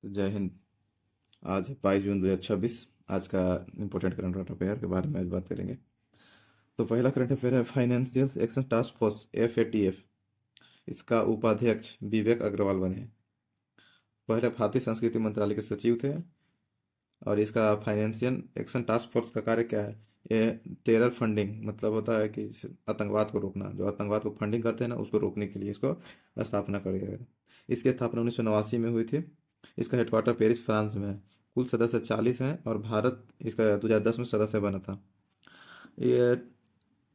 तो जय हिंद। आज है 22 जून 2026। आज का इम्पोर्टेंट करंट अफेयर के बारे में आज बात करेंगे। तो पहला करंट अफेयर है financial action task force FATF। इसका उपाध्यक्ष विवेक अग्रवाल बने हैं। पहले भारतीय संस्कृति मंत्रालय के सचिव थे। और इसका फाइनेंशियल एक्शन टास्क फोर्स का कार्य क्या है? ये टेरर फंडिंग मतलब होता है कि आतंकवाद को रोकना, जो आतंकवाद को फंडिंग करते हैं ना, उसको रोकने के लिए इसको स्थापना करी गई। इसकी स्थापना 1989 में हुई थी। इसका हेडक्वार्टर पेरिस फ्रांस में है। कुल सदस्य 40 हैं और भारत इसका 2010 में सदस्य बना था। ये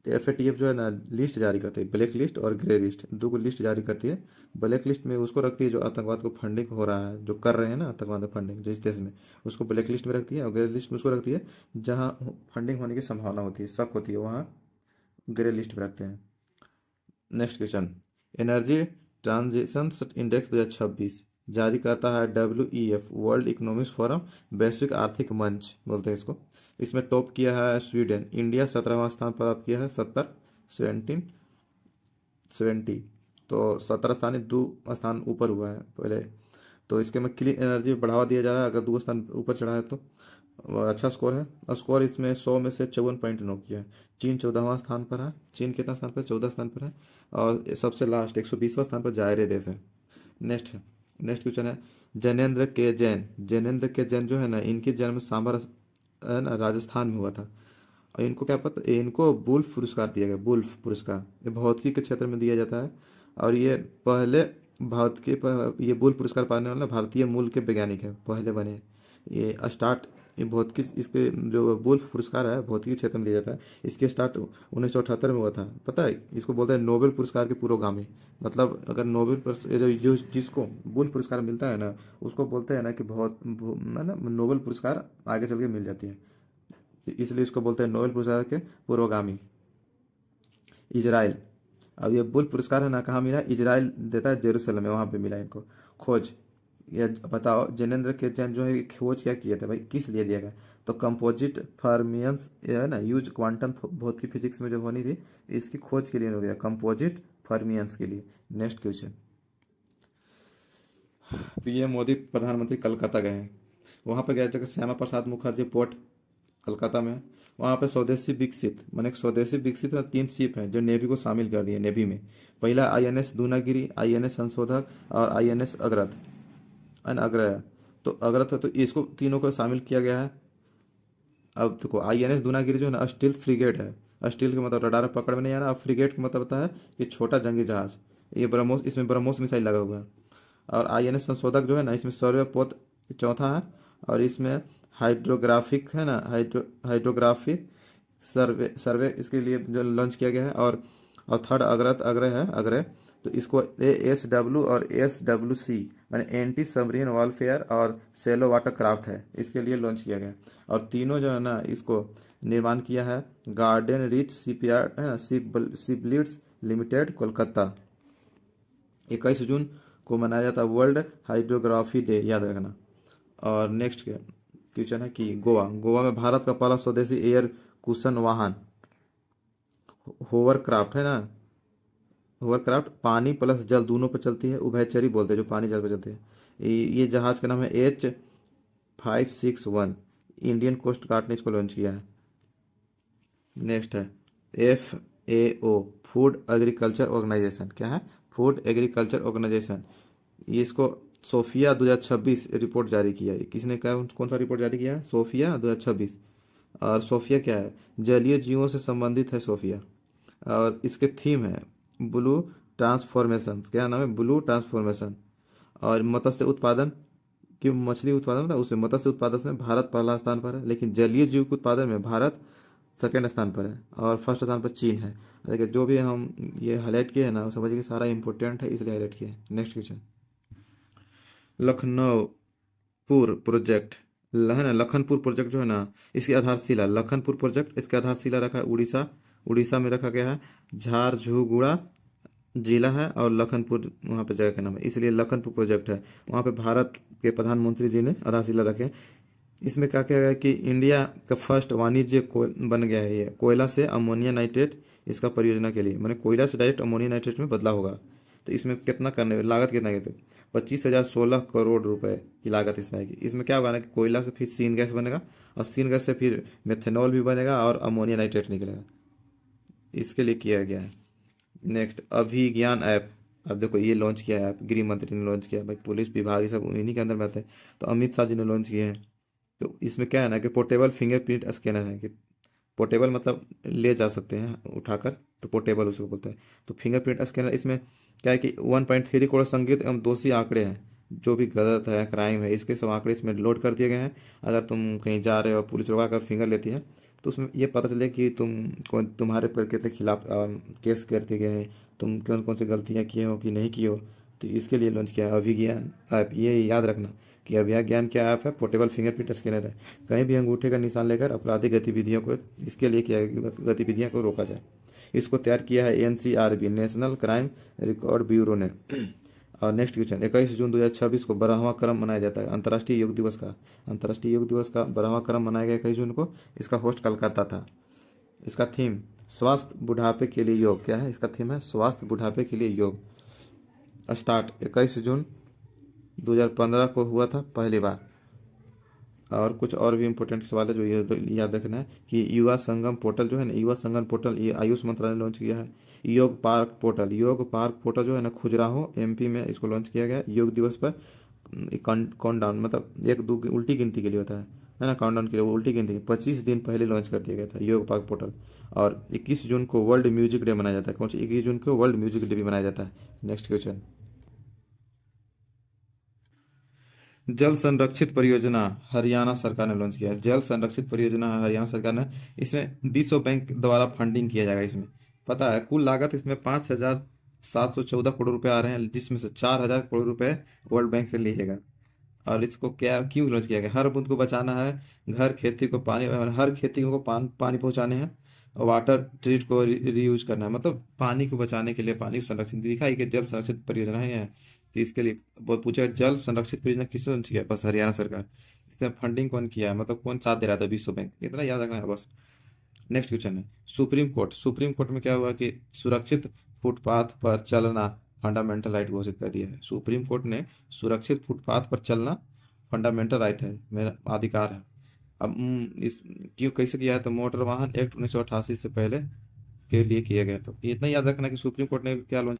FATF जो है ना, लिस्ट जारी करती है, ब्लैक लिस्ट और ग्रे लिस्ट, दो को लिस्ट जारी करती है। ब्लैक लिस्ट में उसको रखती है जो आतंकवाद को फंडिंग हो रहा है, जो कर रहे हैं ना आतंकवाद फंडिंग जिस देश में, उसको ब्लैक लिस्ट में रखती है। और ग्रे लिस्ट में उसको रखती है जहाँ फंडिंग होने की संभावना होती है, शक होती है, वहाँ ग्रे लिस्ट में रखते हैं। Next question, energy transition index 2026 जारी करता है WEF, वर्ल्ड इकोनॉमिक्स फोरम, वैश्विक आर्थिक मंच बोलते हैं इसको। इसमें टॉप किया है स्वीडन। इंडिया 17वां स्थान प्राप्त किया है, 17 तो 17 स्थान 2 स्थान ऊपर हुआ है पहले। तो इसके में क्लीन एनर्जी बढ़ावा दिया जा रहा है, अगर 2 स्थान ऊपर चढ़ा है तो अच्छा स्कोर है। और स्कोर इसमें 100 में से 54.9 किया है। चीन 14वां स्थान पर है। चीन कितना स्थान पर? 14 स्थान पर है। और सबसे लास्ट 120वां स्थान पर जायरे देश है। नेक्स्ट नेक्स्ट क्वेश्चन है जैनेन्द्र के जैन। जैनेन्द्र के जैन जो है ना, इनकी जन्म सांभर है ना, राजस्थान में हुआ था। और इनको क्या पता, इनको बुल्फ पुरस्कार दिया गया। बुल्फ पुरस्कार ये भौतिकी के क्षेत्र में दिया जाता है। और ये पहले ये बुल्फ पुरस्कार पाने वाला भारतीय मूल के वैज्ञानिक है, पहले बने। ये स्टार्ट ये भौतिकी, इसके जो बुल्फ पुरस्कार है भौतिकी क्षेत्र में दिया जाता है, इसके स्टार्ट 1978 में हुआ था। पता है, इसको बोलते हैं नोबेल पुरस्कार के पुरोगामी। मतलब अगर नोबेल पुरस्कार जो जिसको बुल्फ पुरस्कार मिलता है ना, उसको बोलते हैं ना कि है ना, नोबेल पुरस्कार आगे चल के मिल जाती है। इसलिए इसको बोलते हैं नोबेल पुरस्कार के पूर्वगामी। इजराइल। अब ये बुल पुरस्कार है ना, कहाँ मिला? इजराइल देता है, जेरूसलम में, वहाँ पे मिला इनको। खोज, ये बताओ जैनेन्द्र के जैन जो है खोज क्या किए थे भाई, किस लिए दिया गया? तो कंपोजिट फर्मियंस ये है ना, यूज क्वांटम भौतिकी फिजिक्स में जो होनी थी, इसकी खोज के लिए हो गया, कंपोजिट फर्मियंस के लिए। नेक्स्ट क्वेश्चन, पीएम मोदी प्रधानमंत्री कलकत्ता गए हैं। वहाँ पे गए जगह श्यामा प्रसाद मुखर्जी पोर्ट कलकत्ता में है। वहाँ पे स्वदेशी विकसित माने स्वदेशी विकसित 3 शिप हैं जो नेवी को शामिल कर दिए नेवी में। पहला INS दूनागिरी, INS संशोधक और INS अग्रत अग्रय। तो अग्रत है, तो इसको तीनों को शामिल किया गया है। अब देखो INS दूनागिरी जो है ना, स्टील फ्रिगेट है। स्टील का मतलब रडार पकड़ में नहीं आ रहा। फ्रिगेट का मतलब होता है कि छोटा जंगी जहाज। ये ब्रह्मोस, इसमें ब्रह्मोस मिसाइल लगा हुआ है। और INS संशोधक जो है ना, इसमें सौर्यपोत चौथा है। और इसमें हाइड्रोग्राफिक है ना, हाइड्रोग्राफी सर्वे सर्वे इसके लिए जो लॉन्च किया गया है। और थर्ड अग्रत अग्रह है, अग्रह। तो इसको ASW और SWC माने एंटी सबमरीन वॉरफेयर और सेलो वाटर क्राफ्ट है, इसके लिए लॉन्च किया गया। और तीनों जो है ना, इसको निर्माण किया है गार्डन रिच शिपयार्ड है ना, शिपबिल्ड्स लिमिटेड, कोलकाता। 21 जून को मनाया जाता है वर्ल्ड हाइड्रोग्राफी डे, याद रखना। और नेक्स्ट क्वेश्चन है कि गोवा। गोवा में भारत का पहला स्वदेशी एयर कुशन वाहन होवरक्राफ्ट है ना। होवरक्राफ्ट पानी प्लस जल दोनों पर चलती है, उभयचरी बोलते हैं जो पानी जल पर चलती है। ये जहाज का नाम है H561। इंडियन कोस्ट गार्ड ने इसको लॉन्च किया है। नेक्स्ट है FAO, फूड एग्रीकल्चर ऑर्गेनाइजेशन। क्या है? Food agriculture organization. ये इसको सोफिया 2026 रिपोर्ट जारी किया है। किसने कहा, कौन सा रिपोर्ट जारी किया है? सोफिया 2026। और सोफिया क्या है? जलीय जीवों से संबंधित है सोफिया। और इसके थीम है ब्लू ट्रांसफॉर्मेशन। क्या नाम है? Blue transformation. और मत्स्य उत्पादन की, मछली उत्पादन था उससे मत्स्य उत्पादन में भारत पहला स्थान पर है, लेकिन जलीय जीव के उत्पादन में भारत सेकेंड स्थान पर है और फर्स्ट स्थान पर चीन है। देखिए जो भी हम ये हाईलाइट किए हैं ना, वो समझिए कि सारा इंपॉर्टेंट है, इसलिए हाईलाइट किए। नेक्स्ट क्वेश्चन, लखनऊपुर प्रोजेक्ट है ना, लखनपुर प्रोजेक्ट जो है ना, इसकी आधारशिला लखनपुर प्रोजेक्ट, इसकी आधारशिला रखा है उड़ीसा। उड़ीसा में रखा गया है। झारझुगुड़ा जिला है और लखनपुर वहाँ पे जगह का नाम है, इसलिए लखनपुर प्रोजेक्ट है। वहाँ पे भारत के प्रधानमंत्री जी ने आधारशिला रखे। इसमें क्या किया गया कि इंडिया का फर्स्ट वाणिज्य बन गया है ये, कोयला से अमोनिया नाइट्रेट इसका परियोजना के लिए, मैंने कोयला से डायरेक्ट अमोनिया नाइट्रेट में बदला होगा। तो इसमें कितना करने लागत कितना की? तो 25,016 करोड़ रुपए की लागत इसमें आएगी। इसमें क्या होगा ना कि कोयला से फिर सीन गैस बनेगा, और सीन गैस से फिर मेथेनॉल भी बनेगा और अमोनिया नाइट्रेट निकलेगा। इसके लिए किया गया है। नेक्स्ट, अभिज्ञान ऐप। अब देखो ये लॉन्च किया है ऐप, गृह मंत्री ने लॉन्च किया है। भाई पुलिस विभाग ये सब इन्हीं के अंदर में आते हैं। तो अमित शाह जी ने लॉन्च किए हैं। तो इसमें क्या है ना कि पोर्टेबल फिंगरप्रिंट स्कैनर है। कि पोर्टेबल मतलब ले जा सकते हैं उठाकर, तो पोर्टेबल उसको बोलते हैं। तो फिंगरप्रिंट स्कैनर इसमें क्या है कि 1.3 करोड़ संगीत एवं दोषी आंकड़े हैं, जो भी गलत है, क्राइम है, इसके सब आंकड़े इसमें लोड कर दिए गए हैं। अगर तुम कहीं जा रहे हो, पुलिस रोका कर फिंगर लेती है, तो उसमें ये पता चले कि तुम्हारे पर के खिलाफ केस कर दिए गए हैं, तुम कौन कौन सी गलतियाँ किए हो कि नहीं किए हो। तो इसके लिए लॉन्च किया है अभिज्ञान ऐप। ये याद रखना कि अभिज्ञान क्या ऐप है, पोर्टेबल फिंगरप्रिंट स्कैनर है। कहीं भी अंगूठे का निशान लेकर आपराधिक गतिविधियों को, इसके लिए किया गया कि गतिविधियों को रोका जाए। इसको तैयार किया है NCRB, national crime record bureau ने। और नेक्स्ट क्वेश्चन, 21 जून 2026 को 12वां क्रम मनाया जाता है अंतर्राष्ट्रीय योग दिवस का। अंतर्राष्ट्रीय योग दिवस का 12वां क्रम मनाया गया 21 जून को। इसका होस्ट कलकत्ता था। इसका थीम स्वास्थ्य बुढ़ापे के लिए योग। क्या है इसका थीम? है स्वास्थ्य बुढ़ापे के लिए योग। स्टार्ट 21 जून 2015 को हुआ था पहली बार। और कुछ और भी इम्पोर्टेंट सवाल है जो ये याद रखना है कि युवा संगम पोर्टल जो है ना, युवा संगम पोर्टल ये आयुष मंत्रालय ने लॉन्च किया है। योग पार्क पोर्टल जो है ना, खुजराहो एमपी में इसको लॉन्च किया गया है। योग दिवस पर काउंटडाउन, मतलब 1 2 की उल्टी गिनती के लिए होता है ना, काउंटडाउन के लिए वो उल्टी गिनती 25 दिन पहले लॉन्च कर दिया गया था योग पार्क पोर्टल। और 21 जून को वर्ल्ड म्यूजिक डे मनाया जाता है। कौन सी? 21 जून को वर्ल्ड म्यूजिक डे भी मनाया जाता है। नेक्स्ट क्वेश्चन, जल संरक्षित परियोजना हरियाणा सरकार ने लॉन्च किया है। जल संरक्षित परियोजना हरियाणा सरकार ने, इसमें विश्व बैंक द्वारा फंडिंग किया जाएगा। इसमें पता है कुल लागत इसमें 5,714 करोड़ रुपए आ रहे हैं, जिसमें से 4,000 करोड़ रुपए वर्ल्ड बैंक से लिएगा। और इसको क्या क्यों लॉन्च किया गया? हर बूंद को बचाना है, घर खेती को पानी, हर खेती को पानी पहुंचाने हैं, वाटर ट्रीट को रीयूज करना है। मतलब पानी को बचाने के लिए, पानी को संरक्षित दिखा है कि जल संरक्षित परियोजना है यह। तो इसके लिए वो पूछा जल संरक्षित परियोजना किसने लॉन्च किया? बस हरियाणा सरकार। इसमें फंडिंग कौन किया है, मतलब कौन साथ दे रहा था? विश्व बैंक। इतना याद रखना है बस। नेक्स्ट क्वेश्चन है सुप्रीम कोर्ट में क्या हुआ कि सुरक्षित फुटपाथ पर चलना फंडामेंटल राइट घोषित कर दिया है। सुप्रीम कोर्ट ने सुरक्षित फुटपाथ पर चलना फंडामेंटल राइट है, मेरा अधिकार है। अब इस क्यों कैसे किया है? तो मोटर वाहन एक्ट 1988 से पहले के लिए किया गया। तो इतना याद रखना कि सुप्रीम कोर्ट ने क्या लॉन्च